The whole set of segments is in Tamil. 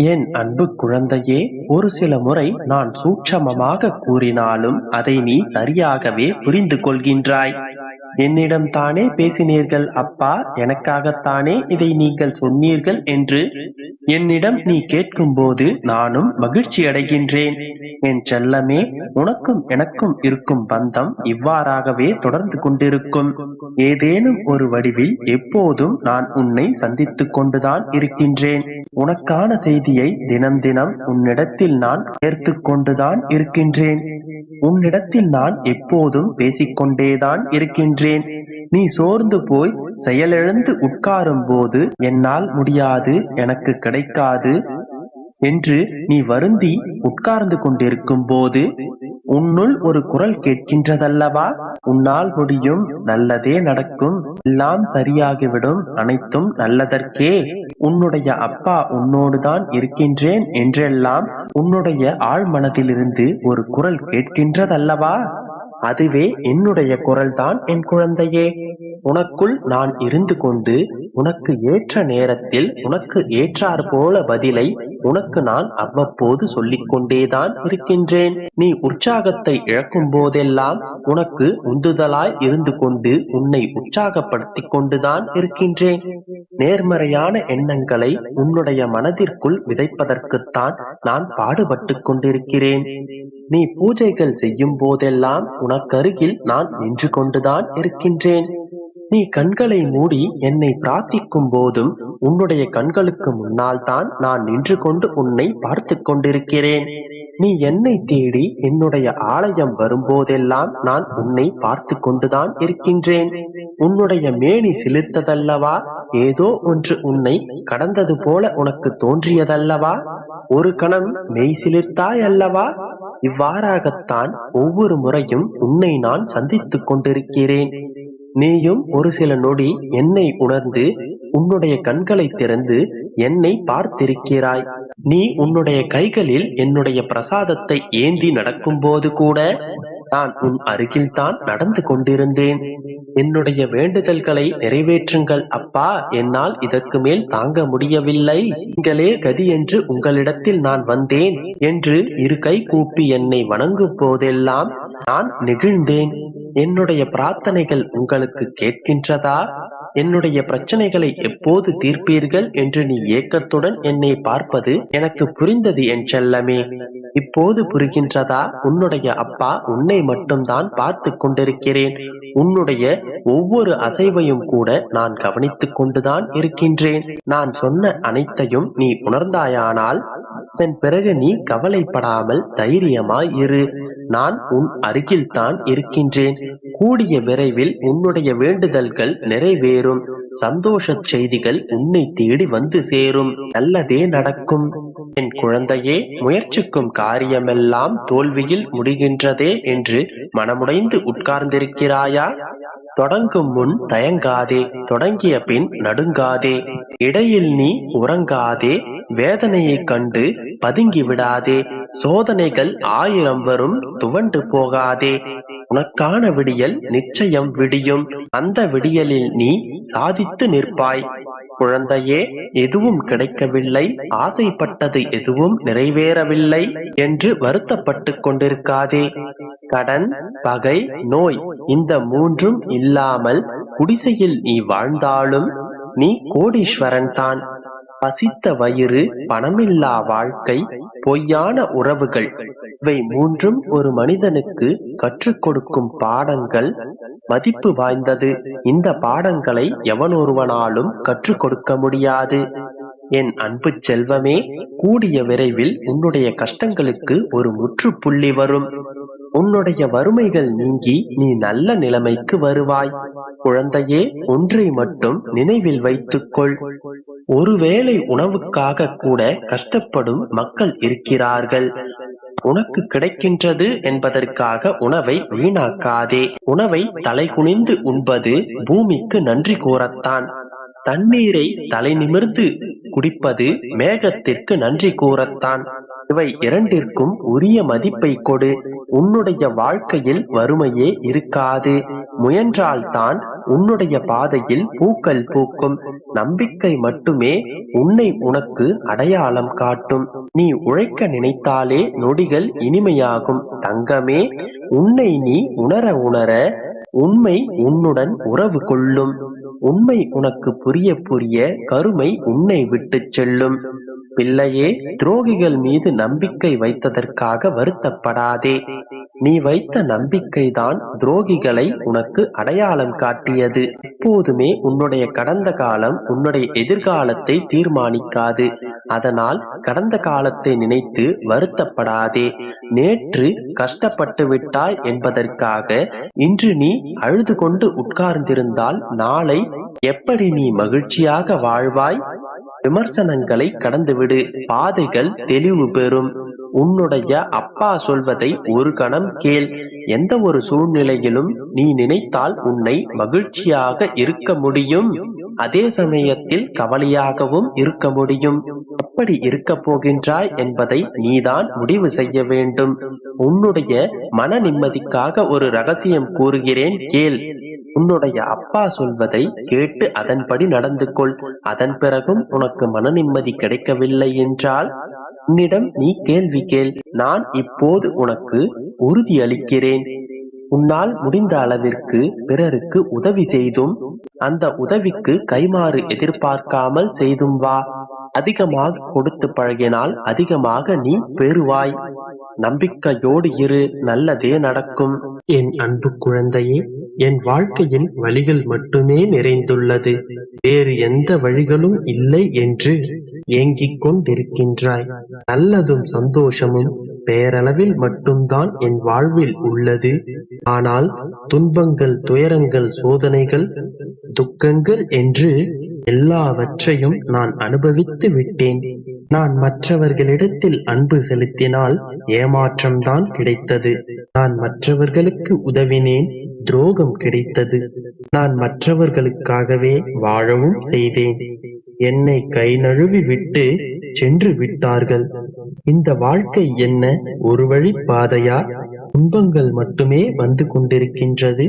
என் அன்பு குழந்தையே, ஒரு சில முறை நான் சூட்சமமாக கூறினாலும் அதை நீ சரியாகவே புரிந்து கொள்கின்றாய். என்னிடம் தானே பேசினீர்கள் அப்பா, எனக்காகத்தானே இதை நீங்கள் சொன்னீர்கள் என்று என்னிடம் நீ கேட்கும்போது நானும் மகிழ்ச்சி அடைகின்றேன். என் செல்லமே, உனக்கும் எனக்கும் இருக்கும் பந்தம் இவ்வாறாகவே தொடர்ந்து கொண்டிருக்கும். ஏதேனும் ஒரு வடிவில் எப்போதும் நான் உன்னை சந்தித்துக் கொண்டுதான் இருக்கின்றேன். உனக்கான செய்தியை தினம் தினம் உன்னிடத்தில் நான் சேர்த்து கொண்டுதான் இருக்கின்றேன். உன்னிடத்தில் நான் எப்போதும் பேசிக்கொண்டேதான் இருக்கின்றேன். நீ சோர்ந்து போய் செயலிழந்து உட்காரும் போது என்னால் முடியாது, எனக்கு கிடைக்காது என்று நீ வருந்தி உட்கார்ந்து கொண்டிருக்கும் போது உன்னுள் ஒரு குரல் கேட்கின்றதல்லவா, உன்னால் முடியும், நல்லதே நடக்கும், எல்லாம் சரியாகிவிடும், அனைத்தும் நல்லதற்கே, உன்னுடைய அப்பா உன்னோடுதான் இருக்கின்றேன் என்றெல்லாம் உன்னுடைய ஆழ்மனதிலிருந்து ஒரு குரல் கேட்கின்றதல்லவா. அதுவே என்னுடைய குரல்தான் என் குழந்தையே. உனக்குள் நான் இருந்து கொண்டு உனக்கு ஏற்ற நேரத்தில் உனக்கு ஏற்றார் போல பதிலை உனக்கு நான் அவ்வப்போது சொல்லிக் கொண்டேதான் இருக்கின்றேன். நீ உற்சாகத்தை இழக்கும் போதெல்லாம் உனக்கு உந்துதலாய் இருந்து கொண்டு உன்னை உற்சாகப்படுத்தி கொண்டுதான் இருக்கின்றேன். நேர்மறையான எண்ணங்களை உன்னுடைய மனதிற்குள் விதைப்பதற்குத்தான் நான் பாடுபட்டு கொண்டிருக்கிறேன். நீ பூஜைகள் செய்யும் போதெல்லாம் உனக்கருகில் நான் நின்று கொண்டுதான் இருக்கின்றேன். நீ கண்களை மூடி என்னை பிரார்த்திக்கும் போதும் உன்னுடைய கண்களுக்கு முன்னால் தான் நான் நின்று கொண்டு உன்னை பார்த்து கொண்டிருக்கிறேன். நீ என்னை தேடி என்னுடைய ஆலயம் வரும்போதெல்லாம் நான் உன்னை பார்த்து கொண்டுதான் இருக்கின்றேன். உன்னுடைய மேனி சிலிர்த்ததல்லவா, ஏதோ ஒன்று உன்னை கடந்தது போல உனக்கு தோன்றியதல்லவா, ஒரு கணம் மெய் சிலிர்த்தாய் அல்லவா. இவ்வாறாகத்தான் ஒவ்வொரு முறையும் உன்னை நான் சந்தித்துக் கொண்டிருக்கிறேன். நீயும் ஒரு சில நொடி என்னை உணர்ந்து உன்னுடைய கண்களை திறந்து என்னை பார்த்திருக்கிறாய். நீ உன்னுடைய கைகளில் என்னுடைய பிரசாதத்தை ஏந்தி நடக்கும் போது கூட நான் உன் அருகில்தான் நடந்து கொண்டிருந்தேன். என்னுடைய வேண்டுதல்களை நிறைவேற்றுங்கள் அப்பா, என்னால் இதற்கு மேல் தாங்க முடியவில்லை, நீங்களே கதி என்று உங்களிடத்தில் நான் வந்தேன் என்று இரு கை கூப்பி என்னை வணங்கும் போதெல்லாம் நான் நெகிழ்ந்தேன். என்னுடைய பிரார்த்தனைகள் உங்களுக்கு கேட்கின்றதா? என்னுடைய பிரச்சனைகளை எப்போது தீர்ப்பீர்கள் என்று நீ ஏக்கத்துடன் என்னை பார்ப்பது எனக்கு புரிந்தது என் செல்லமே. இப்போது புரிகின்றதா? உன்னுடைய அப்பா உன்னை மட்டும்தான் பார்த்து கொண்டிருக்கிறேன். உன்னுடைய ஒவ்வொரு அசைவையும் கூட நான் கவனித்துக் கொண்டுதான் இருக்கின்றேன். நான் சொன்ன அனைத்தையும் நீ உணர்ந்தாயானால் அதன் பிறகு நீ கவலைப்படாமல் தைரியமாய் இரு. நான் உன் அருகில் தான் இருக்கின்றேன். கூடிய விரைவில் உன்னுடைய வேண்டுதல்கள் நிறைவேறும். சந்தோஷ செய்திகள் உன்னை தேடி வந்து சேரும். நல்லதே நடக்கும். என் குழந்தையே, முயற்சிக்கும் காரியமெல்லாம் தோல்வியில் முடிகின்றதே என்று மனமுடைந்து உட்கார்ந்திருக்கிறாயா? தொடங்கும் முன் தயங்காதே, தொடங்கிய பின் நடுங்காதே, இடையில் நீ உறங்காதே, வேதனையைக் கண்டு பதுங்கி விடாதே. சோதனைகள் 1000 வரும், துவண்டு போகாதே. உனக்கான விடியல் நிச்சயம் விடியும். அந்த விடியலில் நீ சாதித்து நிற்பாய். குழந்தையே, எதுவும் கிடைக்கவில்லை, ஆசைப்பட்டது எதுவும் நிறைவேறவில்லை என்று வருத்தப்பட்டு கொண்டிருக்காதே. கடன், பகை, நோய் இந்த 3ம் இல்லாமல் குடிசையில் நீ வாழ்ந்தாலும் நீ கோடீஸ்வரன் தான். பசித்த வயிறு, பணமில்லா வாழ்க்கை, பொய்யான உறவுகள், இவை 3ம் ஒரு மனிதனுக்கு கற்றுக் கொடுக்கும் பாடங்கள் மதிப்பு வாய்ந்தது. இந்த பாடங்களை எவனொருவனாலும் கற்றுக் கொடுக்க முடியாது. என் அன்பு செல்வமே, கூடிய விரைவில் உன்னுடைய கஷ்டங்களுக்கு ஒரு முற்றுப்புள்ளி வரும். உன்னுடைய வறுமைகள் நீங்கி நீ நல்ல நிலைமைக்கு வருவாய். குழந்தையே, ஒன்றை மட்டும் நினைவில் வைத்துக்கொள். ஒருவேளை உணவுக்காக கூட கஷ்டப்படும் மக்கள் இருக்கிறார்கள். உனக்கு கிடைக்கின்றது என்பதற்காக உணவை வீணாக்காதே. உணவை தலைகுனிந்து உண்பது பூமிக்கு நன்றி கூறத்தான். தண்ணீரை தலை நிமிர்ந்து குடிப்பது மேகத்திற்கு நன்றி கூறத்தான். இவை இரண்டிற்கும் உரிய மதிப்பை கொடு. உன்னுடைய வாழ்க்கையில் வறுமையே இருக்காது. முயன்றால்தான் உன்னுடைய பாதையில் பூக்கள் பூக்கும். நம்பிக்கை மட்டுமே உன்னை உனக்கு அடையாளம் காட்டும். நீ உழைக்க நினைத்தாலே நொடிகள் இனிமையாகும். தங்கமே, உன்னை நீ உணர உணர உண்மை உன்னுடன் உறவு கொள்ளும். உண்மை உனக்கு புரிய புரிய கருமை உன்னை விட்டு செல்லும். பிள்ளையே, துரோகிகள் மீது நம்பிக்கை வைத்ததற்காக வருத்தப்படாதே. நீ வைத்த நம்பிக்கைதான் துரோகிகளை உனக்கு அடையாளம் காட்டியது. எப்போதுமே உன்னுடைய கடந்த காலம் உன்னுடைய எதிர்காலத்தை தீர்மானிக்காது. அதனால் கடந்த காலத்தை நினைத்து வருத்தப்படாதே. நேற்று கஷ்டப்பட்டு விட்டாய் என்பதற்காக இன்று நீ அழுது கொண்டு உட்கார்ந்திருந்தால் நாளை எப்படி நீ மகிழ்ச்சியாக வாழ்வாய்? விமர்சனங்களை கடந்துவிடு. பாதைகள் தெளிவு பெறும். உன்னுடைய அப்பா சொல்வதை ஒரு கணம் கேள். எந்த ஒரு சூழ்நிலையிலும் நீ நினைத்தால் உன்னை மகிழ்ச்சியாக இருக்க முடியும், அதே சமயத்தில் கவலையாகவும் இருக்க முடியும். எப்படி இருக்க போகின்றாய் என்பதை நீதான் முடிவு செய்ய வேண்டும். உன்னுடைய மன நிம்மதிக்காக ஒரு ரகசியம் கூறுகிறேன், கேள். உன்னுடைய அப்பா சொல்வதை கேட்டு அதன்படி நடந்து கொள். அதன் பிறகும் உனக்கு மன நிம்மதி கிடைக்கவில்லை என்றால் உன்னிடம் நீ கேள்வி கேள். நான் இப்போது உனக்கு உறுதி அளிக்கிறேன். உன்னால் முடிந்த அளவிற்கு பிறருக்கு உதவி செய்தும் அந்த உதவிக்கு கைமாறு எதிர்பார்க்காமல் செய்தும் வா. அதிகமாக கொடுத்து பழகினால் அதிகமாக நீ பெறுவாய். நம்பிக்கையோடு இரு, நல்லதே நடக்கும். என் அன்பு குழந்தையே, என் வாழ்க்கையில் வழிகள் மட்டுமே நிறைந்துள்ளது, வேறு எந்த வழிகளும் இல்லை என்று ஏங்கிக் கொண்டிருக்கின்றாய். நல்லதும் சந்தோஷமும் பேரளவில் மட்டும்தான் என் வாழ்வில் உள்ளது. ஆனால் துன்பங்கள், துயரங்கள், சோதனைகள், துக்கங்கள் என்று எல்லாவற்றையும் நான் அனுபவித்து விட்டேன். நான் மற்றவர்களிடத்தில் அன்பு செலுத்தினால் ஏமாற்றம்தான் கிடைத்தது. நான் மற்றவர்களுக்கு உதவினேன், துரோகம் கிடைத்தது. நான் மற்றவர்களுக்காகவே வாழவும் செய்தேன். என்னை கை நழுவி விட்டு சென்று விட்டார்கள். இந்த வாழ்க்கை என்ன ஒரு வழி பாதையா? துன்பங்கள் மட்டுமே வந்து கொண்டிருக்கின்றது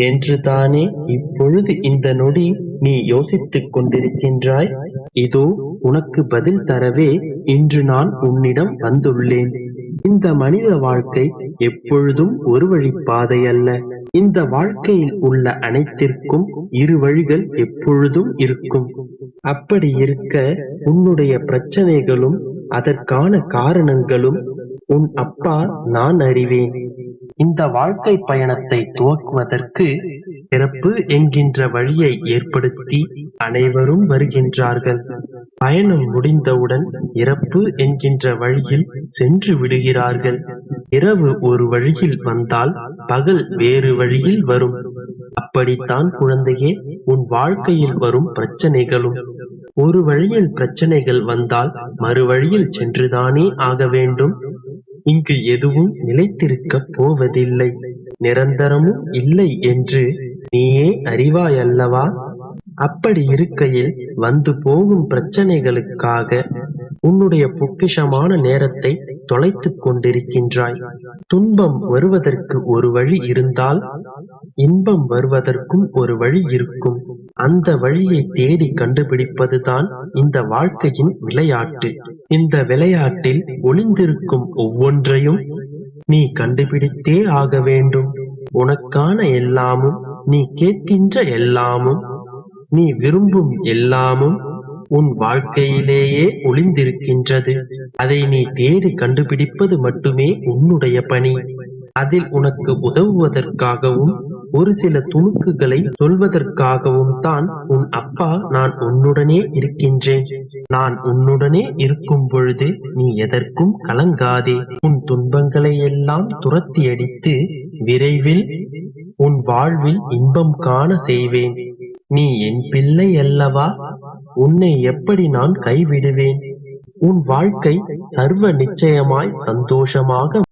என்று தானே இப்பொழுது இந்த நொடி நீ யோசித்துக் கொண்டிருக்கின்றாய். இதோ உனக்கு பதில் தரவே இன்று நான் உன்னிடம் வந்துள்ளேன். இந்த மனித வாழ்க்கை எப்பொழுதும் ஒரு வழி பாதை அல்ல. இந்த வாழ்க்கையில் உள்ள அனைத்திற்கும் இரு வழிகள் எப்பொழுதும் இருக்கும். அப்படி இருக்க உன்னுடைய பிரச்சனைகளும் அதற்கான காரணங்களும் உன் அப்பா நான் அறிவேன். இந்த வாழ்க்கை பயணத்தை துவக்குவதற்கு பிறப்பு என்கின்ற வழியை ஏற்படுத்தி அனைவரும் வருகின்றார்கள். பயணம் முடிந்தவுடன் இறப்பு என்கின்ற வழியில் சென்று விடுகிறார்கள். இரவு ஒரு வழியில் வந்தால் பகல் வேறு வழியில் வரும். அப்படித்தான் குழந்தையே உன் வாழ்க்கையில் வரும் பிரச்சனைகளும். ஒரு வழியில் பிரச்சனைகள் வந்தால் மறு வழியில் சென்றுதானே ஆக வேண்டும். இங்கு எதுவும் நிலைத்திருக்கப் போவதில்லை, நிரந்தரமும் இல்லை என்று நீயே அறிவாய் அல்லவா? அப்படி இருக்கையில் வந்து போகும் பிரச்சனைகளுக்காக உன்னுடைய பொக்கிஷமான நேரத்தை தொலைத்துக் கொண்டிருக்கின்றாய். துன்பம் வருவதற்கு ஒரு வழி இருந்தால் இன்பம் வருவதற்கும் ஒரு வழி இருக்கும். அந்த வழியை தேடி கண்டுபிடிப்பதுதான் இந்த வாழ்க்கையின் விளையாட்டு. இந்த விளையாட்டில் ஒளிந்திருக்கும் ஒவ்வொன்றையும் நீ கண்டுபிடித்தே ஆக வேண்டும். உனக்கான எல்லாமும், நீ கேட்கின்ற எல்லாமும், நீ விரும்பும் எல்லாமும் உன் வாழ்க்கையிலேயே ஒளிந்திருக்கின்றது. அதை நீ தேடி கண்டுபிடிப்பது மட்டுமே உன்னுடைய பணி. அதில் உனக்கு உதவுவதற்காகவும் ஒரு சில துணுக்குகளை சொல்வதற்காகவும் தான் உன் அப்பா நான் உன்னுடனே இருக்கின்றேன். நான் உன்னுடனே இருக்கும் பொழுது நீ எதற்கும் கலங்காதே. உன் துன்பங்களை எல்லாம் துரத்தி அடித்து விரைவில் உன் வாழ்வில் இன்பம் காண செய்வேன். நீ என் பிள்ளை அல்லவா? உன்னை எப்படி நான் கைவிடுவேன்? உன் வாழ்க்கை சர்வ நிச்சயமாய் சந்தோஷமாக